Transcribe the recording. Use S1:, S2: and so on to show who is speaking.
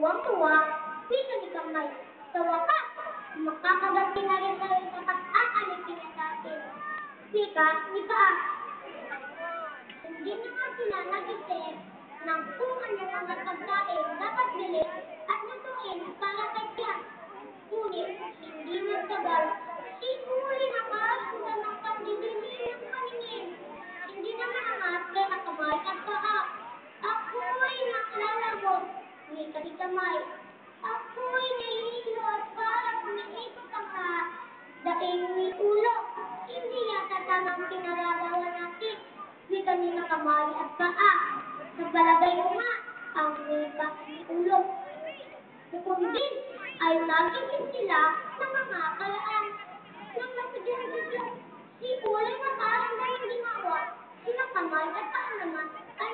S1: tuwang-tuwa, wika ni Kamay. Sa wakas, makakaganti na rin tayo sa pag-aalipin niya sa atin. Wika ni Paa. Hindi naman sila nag-isip ng kung ano mga pagkain dapat bilhin at lutuin para kay Tiyan. Ngunit, hindi nagtagal, si Uli nakasundan ng pandidili ng paningin. Hindi naman angat kay na Kamay at Paa. Ako'y nakalalabot, wika ni Kamay. Ako'y nahihilo at parang umiikot ang daing ni Ulo. Hindi yata tamang pinararawan natin, wika ni Kamay at Paa. Sa palagay ko nga, ang wika ni Ulo. Noon din ay nag-isip sila ng mga paraan. Nang napagyan si Ulo na parang ganang ginawa, sila Kamay at Paa naman ay